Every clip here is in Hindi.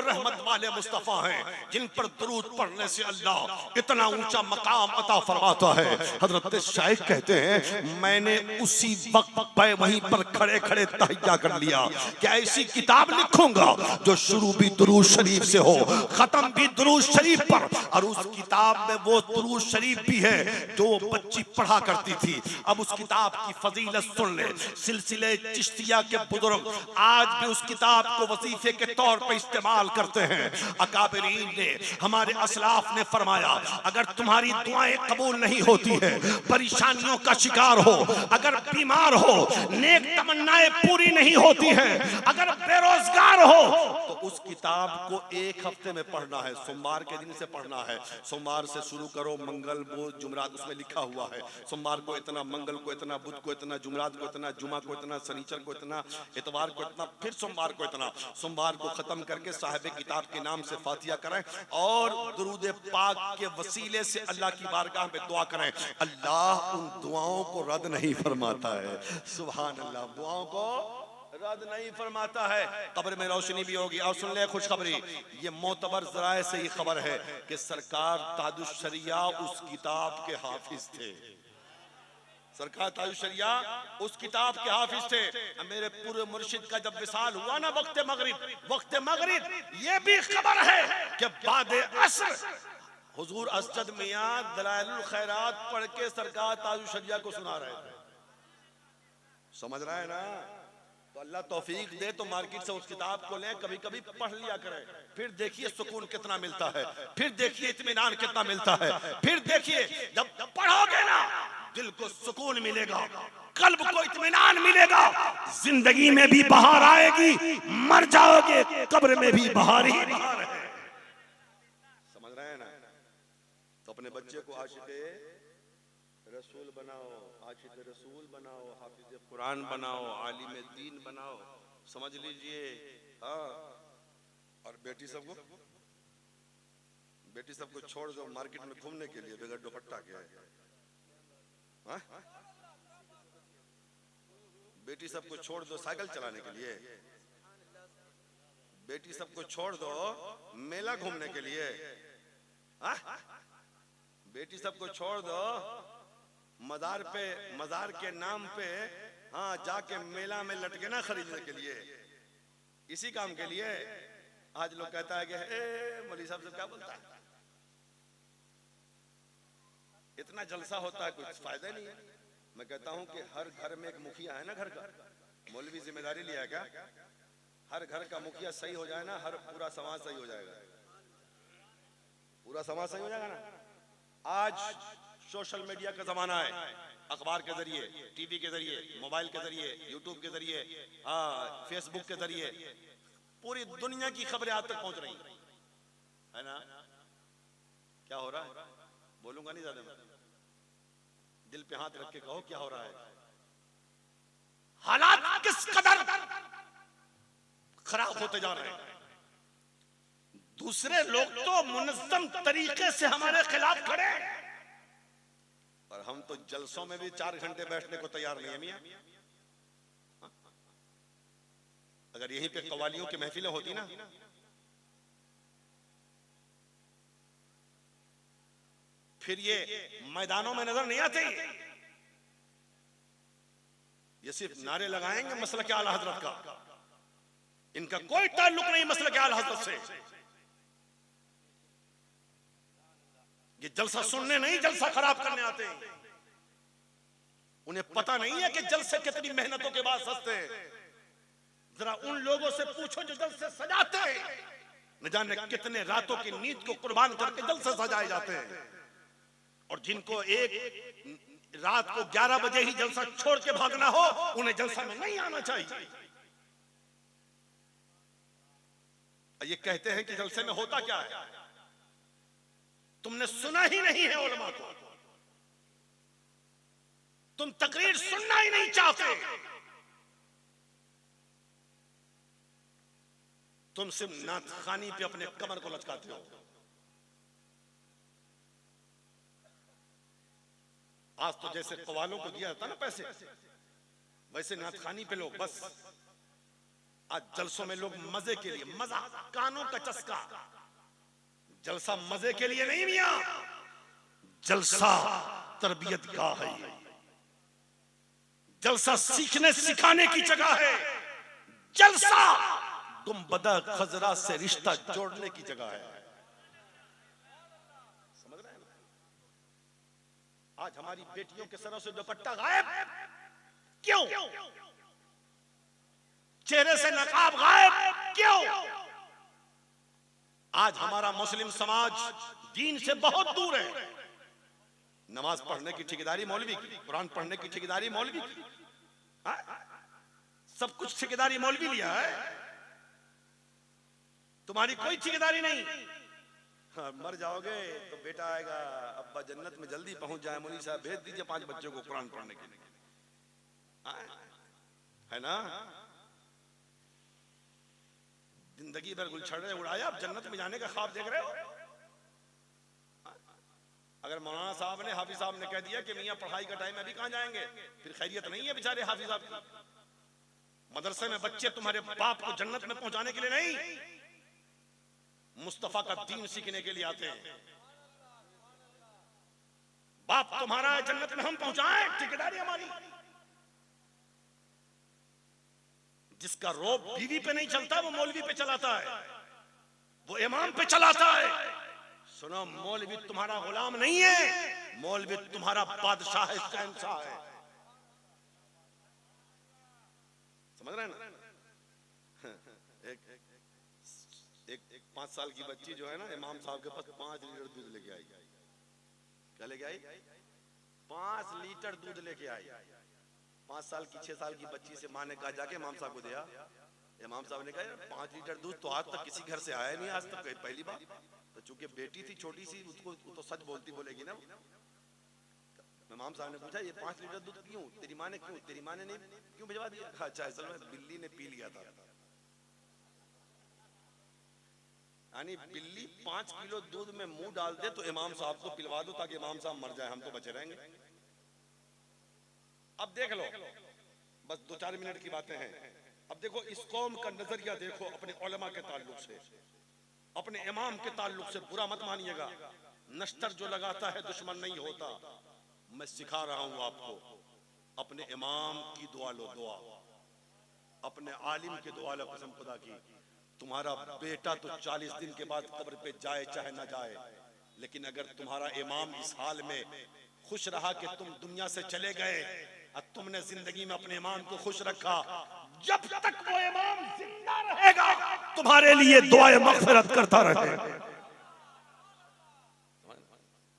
रहमत वाले मुस्तफ़ा हैं जिन पर दुरूद पढ़ने से अल्लाह इतना ऊंचा मकाम अता फरमाता है। हजरत शाइख कहते हैं मैंने उसी वक्त वहीं पर खड़े खड़े तहैया कर लिया कि ऐसी किताब लिखूंगा जो शुरू भी दुरूद शरीफ से हो, खत्म भी दुरूद शरीफ पर, और उस किताब में वो दुरूद शरीफ भी है जो बच्ची पढ़ा करती थी। अब उस किताब की फजीलत सुन ले। सिलसिले चिश्तिया के बुजुर्ग आज भी उस किताब को वजीफे के तौर पर इस्तेमाल करते हैं। अकाबरीन ने, हमारे असलाफ ने फरमाया अगर तुम्हारी दुआएं कबूल नहीं होती है, परेशानियों का शिकार हो, अगर बीमार हो, नेक तमन्नाएं पूरी नहीं होती है, अगर बेरोजगार हो, तो उस किताब को एक हफ्ते में पढ़ना है। सोमवार के दिन से पढ़ना है। सोमवार से शुरू करो, मंगल बुध जुमरात उसमें लिखा हुआ है। सोमवार को इतना, मंगल को इतना, बुध को इतना, जुमरात को इतना, जुमा को इतना, शनिचर को इतना, इतवार को इतना, फिर सोमवार को इतना। सोमवार को खत्म करके साहिब किताब के नाम से फातिहा करें और दुरूद पाक के वसीले से अल्लाह की बारगाह में दुआ करें। अल्लाह उन दुआओं को रद्द नहीं फरमाता है। सुभान अल्लाह, दुआओं को रद्द नहीं फरमाता है। कब्र में रोशनी भी होगी। और सुन ले खुशखबरी, ये मोतबर ज़राए से ये खबर है कि सरकार ताजुश शरिया उस किताब के हाफिज थे। सरकार ताजुश शरिया उस किताब के हाफिज थे। मेरे पूरे मुर्शिद का जब विसाल हुआ ना वक्त मगरिब, ये भी खबर है कि बाद असर हुजूर असद मियां दलाइलुल खैरात पढ़ के सरकार ताजुश शरिया को सुना रहे थे। समझ रहा है ना? तो अल्लाह तौफीक दे तो मार्केट से उस किताब को लें, कभी कभी पढ़ लिया करें। फिर देखिए सुकून कितना मिलता है, फिर देखिए इत्मीनान कितना मिलता है, फिर देखिए जब पढ़ोगे ना दिल को सुकून मिलेगा, कल्ब को इत्मीनान मिलेगा, जिंदगी में भी बहार आएगी, मर जाओगे कब्र में भी बहार ही बहार है। समझ रहे हैं ना? तो अपने बच्चे को आशिक़े रसूल बनाओ, आशिक़ रसूल बनाओ, हाफिज़ कुरान बनाओ, आलिम दीन बनाओ। समझ लीजिए। हाँ, और बेटी सबको छोड़ दो मार्केट में घूमने के लिए बगैर दुपट्टा के। हाँ? बेटी सबको छोड़ दो साइकिल चलाने के लिए। बेटी सबको छोड़ दो मेला घूमने के लिए। हाँ? बेटी सबको छोड़ दो मजार के नाम पे, हाँ, जाके मेला में लटके ना खरीदने के लिए। इसी काम के लिए आज लोग कहता है कि मौलवी साहब से क्या बोलता है, इतना जलसा होता है, कुछ फायदा नहीं है। मैं कहता हूं कि हर घर में एक मुखिया है ना घर का। मौलवी जिम्मेदारी लिया है क्या? हर घर का मुखिया सही हो जाए ना, हर पूरा समाज सही हो जाएगा। पूरा समाज सही हो जाएगा ना। आज सोशल मीडिया का जमाना है। अखबार के जरिए, टीवी के जरिए, मोबाइल के जरिए, यूट्यूब के जरिए, हाँ, फेसबुक के जरिए पूरी दुनिया की खबरें आज तक पहुंच रही है ना। क्या हो रहा है बोलूंगा नहीं ज्यादा, दिल पे हाथ रख के कहो क्या हो रहा है। हालात किस कदर खराब होते जा रहे हैं। दूसरे लोग तो मुनज़्ज़म तरीके से हमारे खिलाफ खड़े, और हम तो जलसों में भी 4 घंटे बैठने को तैयार नहीं है मियां। अगर यहीं पे कवालियों की महफिलें होती ना, फिर ये मैदानों में नजर नहीं आते। ये सिर्फ नारे लगाएंगे मसलक आला हजरत का, इनका कोई ताल्लुक नहीं मसलक आला हजरत से। ये जलसा सुनने नहीं, जलसा खराब करने आते हैं। उन्हें पता नहीं है कि जलसे कितनी मेहनतों के बाद सजते हैं। जरा उन लोगों से पूछो जो जलसे सजाते हैं, न जाने कितने रातों की नींद को कुर्बान करके जलसे सजाए जाते हैं। और जिनको एक रात को 11 बजे ही जलसा छोड़ के भागना हो, उन्हें जलसा में नहीं आना चाहिए। ये कहते हैं कि जलसे में होता क्या है, तुमने सुना ही नहीं है उलमा को, तुम तकरीर सुनना ही नहीं चाहते, तुम सिर्फ नाथखानी पे अपने कमर को लचकाते हो। आज तो जैसे कवालों को दिया जाता ना पैसे, वैसे नाथखानी पे लोग बस आज जलसों में लोग मजे के लिए, मजा, कानों का चस्का, जलसा मजे के लिए नहीं मियां, जलसा तरबियत का है, जलसा सीखने सिखाने की जगह है, जलसा गुंबद खजरा से रिश्ता जोड़ने की जगह है। समझ रहे हैं ना? आज हमारी बेटियों के सरों से दुपट्टा गायब क्यों? चेहरे से नकाब गायब क्यों? आज हमारा मुस्लिम समाज दीन से बहुत दूर है। नमाज पढ़ने की ठेकेदारी मौलवी की, कुरान पढ़ने की ठेकेदारी मौलवी की, सब कुछ ठेकेदारी मौलवी लिया है, तुम्हारी कोई ठेकेदारी नहीं। हाँ, मर जाओगे तो बेटा आएगा, अब्बा जन्नत में जल्दी पहुंच जाए, मौलवी साहब भेज दीजिए 5 बच्चों को कुरान पढ़ने के लिए, है ना? जिंदगी भर गुलछड़े उड़ाया, अब जन्नत में जाने का ख्वाब देख रहे हो? अगर मौलाना साहब ने, हाफिज साहब ने कह दिया कि मियां पढ़ाई का टाइम, अभी कहां जाएंगे, फिर खैरियत नहीं है बेचारे हाफिज साहब की। मदरसे में बच्चे तुम्हारे बाप को जन्नत में पहुंचाने के लिए नहीं, मुस्तफा का दीन सीखने के लिए आते हैं। बाप तुम्हारा है, जन्नत में हम पहुंचाएं, ठेकेदारी हमारी। जिसका रोब बीवी पे नहीं चलता वो मौलवी पे चलाता है, वो इमाम पे चलाता है। सुनो, मौलवी तुम्हारा गुलाम नहीं है, मौलवी तुम्हारा बादशाह है, शहंशाह है। समझ रहे हैं ना? एक 5 साल की बच्ची जो है ना, इमाम साहब के पास 5 लीटर दूध लेके आई। क्या लेके आई? 5 लीटर दूध लेके आई। 5 साल की 6 साल की बच्ची से माँ ने कहा जाके इमाम साहब को दिया। इमाम साहब ने कहा 5 लीटर दूध तो आज तक किसी घर से आया नहीं, आज तक पहली बार। तो चूंकि बेटी थी छोटी सी, उसको तो सच बोलती बोलेगी ना। इमाम साहब ने पूछा, ये 5 लीटर दूध क्यों? तेरी माँ ने क्यों? तेरी माँ ने नहीं क्यों भिजवा दिया? अच्छा, असल में बिल्ली ने पी लिया था। यानी बिल्ली 5 किलो दूध में मुंह डाल दे तो इमाम साहब को पिलवा दो ताकि इमाम साहब मर जाए, हम तो बचे रहेंगे। अब देख लो, बस 2-4 मिनट की बातें हैं। अब देखो इस कौम का नजरिया देखो, अपने उलमा के ताल्लुक से, अपने इमाम के ताल्लुक से। बुरा मत मानिएगा, नश्तर जो लगाता है दुश्मन नहीं होता। मैं सिखा रहा हूं आपको, अपने इमाम की दुआ लो, दुआ अपने आलिम की दुआ लो। कसम खुदा की, तुम्हारा बेटा तो 40 दिन के बाद कब्र पे जाए चाहे ना जाए, लेकिन अगर तुम्हारा इमाम इस हाल में खुश रहा कि तुम दुनिया से चले गए और तुमने जिंदगी में अपने इमाम को खुश रखा, जब तक वो इमाम जिंदा रहेगा तुम्हारे लिए दुआए मगफिरत करता रहे।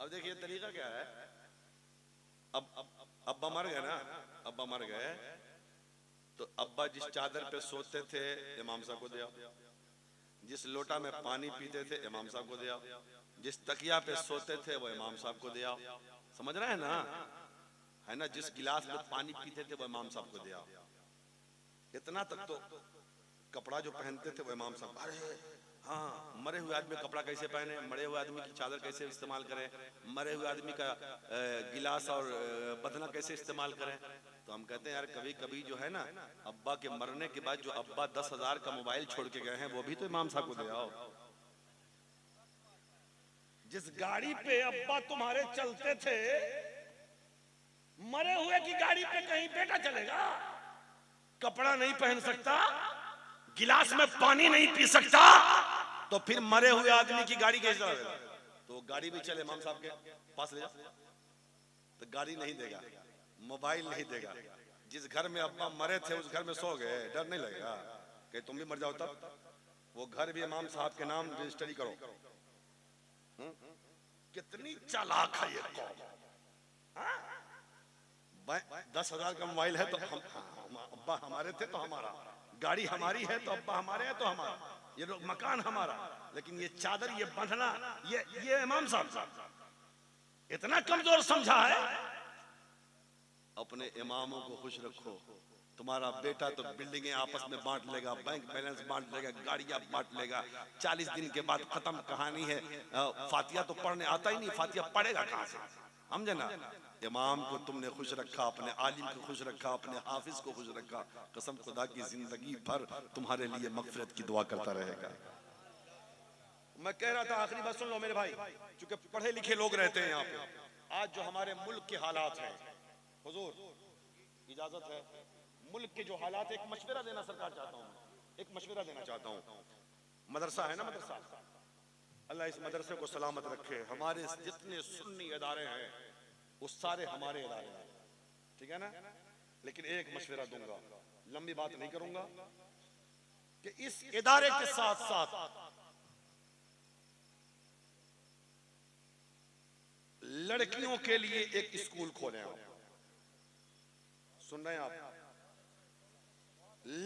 अब देखिए तरीका क्या है। अब अब्बा मर गए ना, अब्बा मर गए तो अब्बा जिस चादर पे सोते थे इमाम साहब को दिया, जिस लोटा में पानी पीते थे इमाम साहब को दिया, जिस तकिया पे सोते थे वो इमाम साहब को दिया। समझ रहे हैं ना? है ना? जिस गिलास में पानी पीते थे वो इमाम साहब को दिया। इतना तक तो कपड़ा जो पहनते थे वो इमाम साहब। अरे हाँ, मरे हुए आदमी कपड़ा कैसे पहने, मरे हुए आदमी की चादर कैसे इस्तेमाल करें, मरे हुए आदमी का गिलास और बदना कैसे इस्तेमाल करें। तो हम कहते हैं यार कभी कभी जो है ना, अब्बा के मरने के बाद जो अब्बा 10,000 का मोबाइल छोड़ के गए हैं वो भी तो इमाम साहब को दे आओ। जिस गाड़ी पे अब्बा तुम्हारे चलते थे, मरे हुए की गाड़ी पे कहीं बेटा चलेगा? कपड़ा नहीं पहन सकता, गिलास में पानी नहीं पी सकता, तो फिर मरे हुए आदमी की गाड़ी कैसे चलेगा? तो गाड़ी भी चले इमाम साहब के पास ले जा, तो गाड़ी नहीं देगा, मोबाइल नहीं देगा। जिस घर में अब्बा मरे थे उस घर में सो गए, डर नहीं लगेगा कि तुम भी मर जाओ तब? वो घर भी इमाम साहब के नाम रजिस्ट्री करो। कितनी चालाक है ये कौम। 10,000 का मोबाइल है तो अब्बा हमारे थे तो हमारा, गाड़ी हमारी है तो अब्बा हमारे हैं तो हमारा, ये लोग मकान हमारा, लेकिन ये चादर ये बंधना ये इमाम साहब इतना कमजोर समझा है। अपने इमामों को खुश रखो। तुम्हारा बेटा तो बिल्डिंगें आपस में बांट लेगा, बैंक बैलेंस बांट लेगा, गाड़ियां बांट लेगा, 40 दिन के बाद खत्म कहानी है। फातिया तो पढ़ने आता ही नहीं, फातिया पढ़ेगा कहां से? समझे ना? इमाम को तुमने खुश रखा, अपने आलिम को खुश रखा, अपने हाफिज को खुश रखा, कसम खुदा की जिंदगी भर तुम्हारे लिए मगफिरत की दुआ करता रहेगा। मैं कह रहा था, आखिरी बात सुन लो मेरे भाई, क्योंकि पढ़े लिखे लोग रहते हैं यहाँ पे। आज जो हमारे मुल्क के हालात हैं, हुजूर इजाजत है, मुल्क के जो हालात, एक मशवरा देना सरकार चाहता हूँ, एक मशवरा देना चाहता हूँ। मदरसा है ना, मदरसा, अल्लाह इस मदरसे को सलामत रखे। हमारे जितने सुन्नी इदारे हैं वो सारे हमारे इदारे हैं, ठीक है ना? लेकिन एक मशवरा दूंगा, लंबी बात नहीं करूंगा, कि इस इदारे के साथ साथ लड़कियों के लिए एक स्कूल खोलें आप। सुन रहे हैं आप?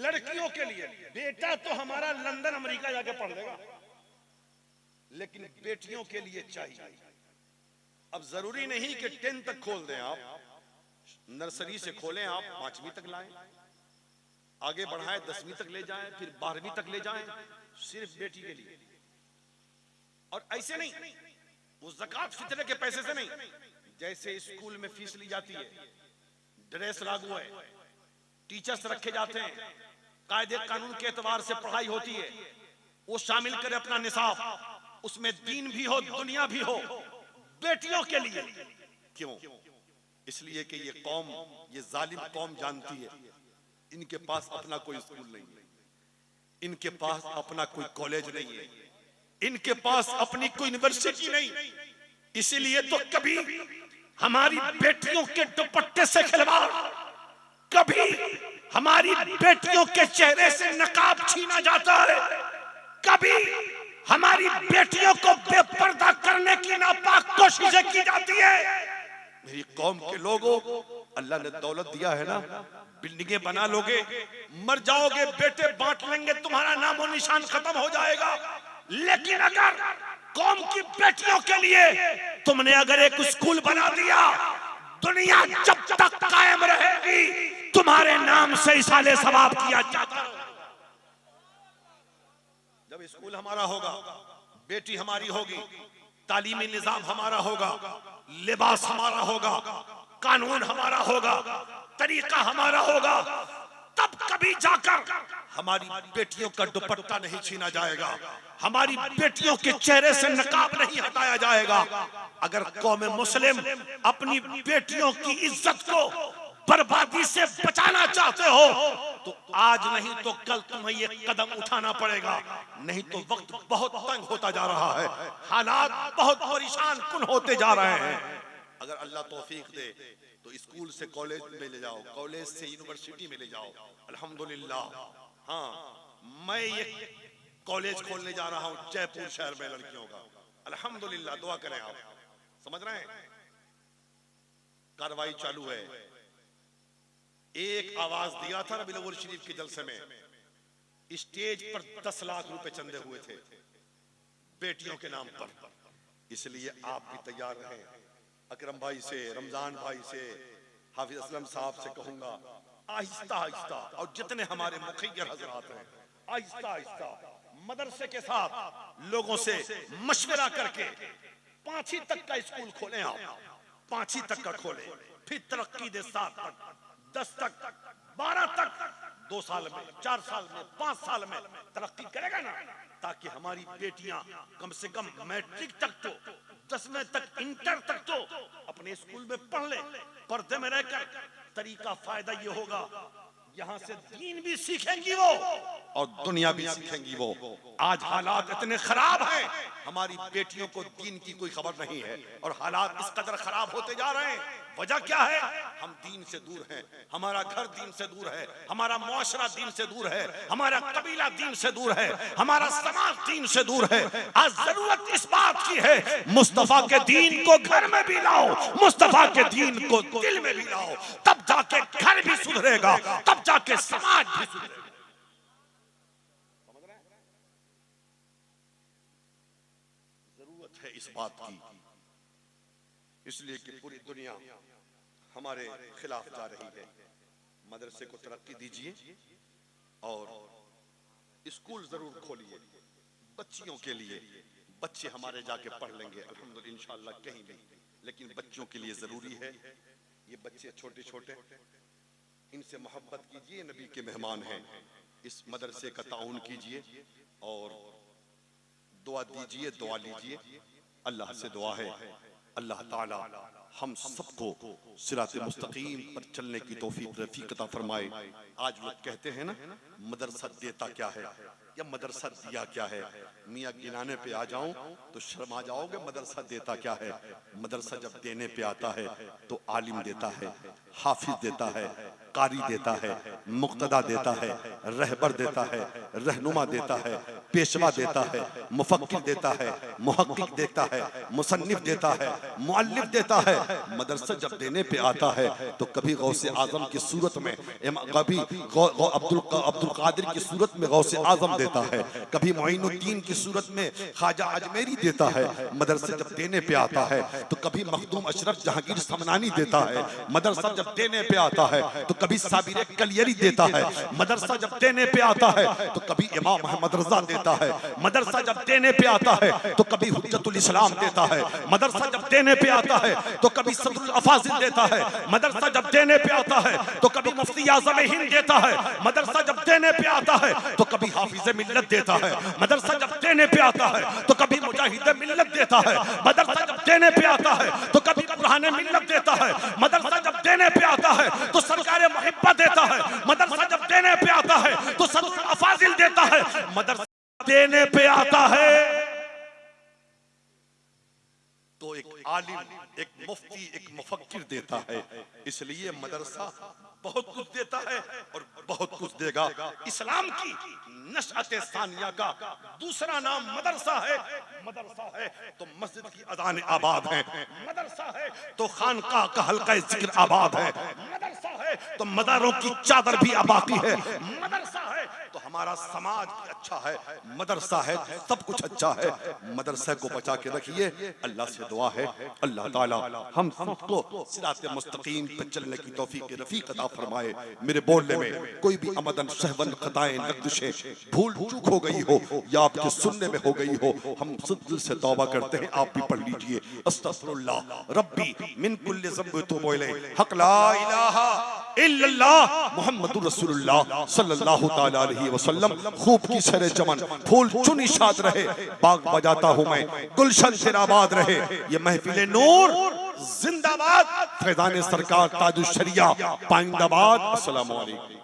लड़कियों के लिए। बेटा तो हमारा लंदन अमेरिका जाके पढ़ लेगा, लेकिन बेटियों के लिए चाहिए। अब जरूरी नहीं कि 10 तक खोल दें आप, नर्सरी से खोलें आप, 5वीं तक लाएं, आगे बढ़ाएं, 10वीं तक ले जाएं, फिर 12वीं तक ले जाएं, सिर्फ बेटी के लिए। और ऐसे नहीं, वो ज़कात फितरे के पैसे से नहीं, जैसे स्कूल में फीस ली जाती है, ड्रेस लागू है, टीचर्स रखे जाते हैं, कायदे कानून के एतबार से पढ़ाई होती है, वो शामिल करे अपना निसाब, उसमें दीन भी हो, दुनिया भी हो, बेटियों के लिए। क्यों? इसलिए कि ये कौम, ये जालिम कौम जानती है इनके पास अपना कोई स्कूल नहीं है, इनके पास अपना कोई कॉलेज नहीं है, इनके पास अपनी कोई यूनिवर्सिटी नहीं। इसीलिए तो कभी हमारी बेटियों के दुपट्टे से खिलवाड़, कभी हमारी बेटियों के चेहरे से नकाब छीना जाता है, कभी हमारी बेटियों को बेपर्दा करने की नापाक कोशिशें की जाती है। मेरी कौम के लोगों, अल्लाह ने दौलत दिया है ना, बिल्डिंगें बना लोगे, मर जाओगे, बेटे बांट लेंगे, तुम्हारा नामो निशान खत्म हो जाएगा। लेकिन अगर कौम की बेटियों के लिए तुमने अगर एक स्कूल बना दिया, दुनिया जब तक कायम रहेगी तुम्हारे नाम से इसाले सवाब किया जाता है। जब स्कूल हमारा होगा, बेटी हमारी होगी, तालीमी निजाम हमारा होगा, लिबास हमारा होगा, कानून हमारा होगा, तरीका हमारा होगा, तब कभी जाकर हमारी बेटियों का दुपट्टा नहीं छीना जाएगा, हमारी बेटियों के चेहरे से नकाब नहीं हटाया जाएगा। अगर कौम मुस्लिम अपनी बेटियों की इज्जत को बर्बादी से बचाना चाहते हो तो आज नहीं तो कल तुम्हें ये कदम उठाना पड़ेगा, नहीं तो वक्त बहुत तंग होता जा रहा है, हालात बहुत परेशान कुन होते जा रहे हैं। अगर अल्लाह तौफीक दे तो स्कूल से कॉलेज में ले जाओ, कॉलेज से यूनिवर्सिटी में ले जाओ। अल्हम्दुलिल्लाह, हाँ, मैं ये कॉलेज खोलने जा रहा हूँ जयपुर शहर में लड़कियों का। अल्हम्दुलिल्लाह, दुआ करें आप, समझ रहे हैं? कार्रवाई चालू है। एक आवाज दिया था रबीउल अव्वल शरीफ के जलसे में, स्टेज पर 10 लाख रुपए चंदे हुए थे बेटियों के नाम पर। इसलिए आप भी तैयार रहें। अकरम भाई से, रमजान भाई से, हाफिज असलम साहब से कहूंगा, आहिस्ता आहिस्ता, और जितने हमारे मुखियर हजरात हैं, आहिस्ता आहिस्ता मदरसे के साथ लोगों से मशवरा करके 5वीं तक का स्कूल खोलें आप, 5वीं तक का खोलें, फिर तरक्की दे 7 तक, 10 तक, 12 तक, 2 साल में, 4 साल में, 5 साल में तरक्की करेगा ना, ताकि हमारी बेटियां कम से कम मैट्रिक तक तो, 10वें तक, इंटर तक तो अपने स्कूल में पढ़ ले, पर्दे में रहकर। तरीका फायदा ये होगा, यहाँ से दीन भी सीखेंगी वो और दुनिया भी सीखेंगी वो। आज हालात इतने खराब हैं, हमारी बेटियों को दीन की कोई खबर नहीं है, और हालात इस कदर खराब होते जा रहे हैं। वजह क्या है? हम दीन से दूर हैं, हमारा घर दीन से दूर है, हमारा मुआशरा दीन से दूर है, हमारा कबीला दीन से दूर है, हमारा समाज दीन से दूर है। आज जरूरत इस बात की है, मुस्तफा के दीन को घर में भी लाओ, मुस्तफा के दीन को दिल में भी लाओ, तब जाके घर भी सुधरेगा, तब जाके समाज भी सुधरेगा। जरूरत है इस बात की, इसलिए कि पूरी दुनिया हमारे खिलाफ जा रही है। मदरसे को तरक्की दीजिए और स्कूल जरूर खोलिए बच्चियों के लिए, बच्चे हमारे जाके पढ़ लेंगे अल्हम्दुलिल्लाह इंशाअल्लाह कहीं भी। लेकिन बच्चों के लिए जरूरी है, ये बच्चे छोटे छोटे, इनसे मोहब्बत कीजिए, नबी के मेहमान हैं। इस मदरसे का ताउन कीजिए और दुआ दीजिए, दुआ लीजिए। अल्लाह से दुआ है अल्लाह ताला हम सबको सिरात मुस्तकीम पर चलने की तौफीक रफीक अता फरमाए। आज लोग कहते हैं ना मदरसा देता क्या है या मदरसा दिया क्या है, मियाँ गिनाने पे आ जाऊं तो शर्मा जाओगे। मदरसा देता क्या है? मदरसा जब देने पे आता है तो आलिम देता है, हाफिज देता है, कारी देता है, मुक्तदा देता है, रहबर देता है, रहनुमा देता है, पेशवा देता है, मुफक्किर देता है, मुहक्किक देता है, मुसन्निफ देता है, मुअल्लिफ देता है। मदरसा जब देने पे आता है तो कभी गौसे आजम की सूरत में, कभी अब्दुल कादिर की सूरत में गौसे आजम देता है, कभी मोइनुद्दीन की सूरत में ख्वाजा अजमेरी देता है। मदरसा जब देने पे आता है तो कभी मखदूम अशरफ जहांगीर समनानी देता है। मदरसा जब देने पे आता है तो कभी साबिर कलियरी देता है। मदरसा जब देने पे आता है तो कभी इमाम मोहम्मद रजा देता है। मदरसा जब देने पे आता है तो कभी हुज्जतुल इस्लाम देता है। मदरसा जब देने पे आता है तो कभी सदरुल अफाजिल देता है। मदरसा जब देने पे आता है तो कभी मुफ्ती आज़म हिंद देता है। मदरसा जब देने पे आता है तो कभी हाफिज मिल्लत देता है। मदरसा जब देने पे आता है तो कभी मुजाहिद मिल्लत देता है। मदरसा जब देने पे आता है तो कभी बुरहान मिल्लत देता है। मदरसा जब देने पे आता है तो सरकार मुहिब्बत देता है। मदरसा जब देने पे आता है तो सदरुल अफाजिल देता है। मदरसा देने पे आता है तो एक आलिम, एक मुफ्ती, एक मुफक्किर देता है। इसलिए मदरसा बहुत कुछ देता है और बहुत कुछ देगा। इस्लाम की नशअत सानिया का दूसरा नाम मदरसा है। मदरसा है तो मस्जिद की अज़ान आबाद है। मदरसा है तो खानकाह का हल्का जिक्र आबाद है। मदरसा है तो मदारों की चादर भी आबादी है। मदरसा है तो हमारा समाज भी अच्छा है। मदरसा है सब कुछ अच्छा है। मदरसा को बचा के रखिए। अल्लाह से दुआ है अल्लाह ताला हम सबको सिरात मुस्तकीम पे चलने की तौफीक रफीक अता फरमाए। मेरे बोलने में कोई भी अमदन सहवन खताएं लग़ज़िशें भूल चूक हो गई हो या आपके सुनने में हो गई हो, हम दिल से तौबा करते हैं। आप भी पढ़ लीजिए अस्तग़फिरुल्लाह रब्बी मिन कुल्लि ज़ंब तूबु इलैहि हक़ ला इलाहा इल्लल्लाह मुहम्मदुर रसूलुल्लाह सल्लल्लाहु तआला अलैहि वसल्लम। खूब की सरे चमन फूल चुन इशाद रहे, बाग बजाता हूँ मैं गुलशन तेरा आबाद रहे। ये महफिल नूर जिंदाबाद, फैज़ान सरकार ताजुश शरिया पाइंदाबाद। अस्सलामु अलैकुम।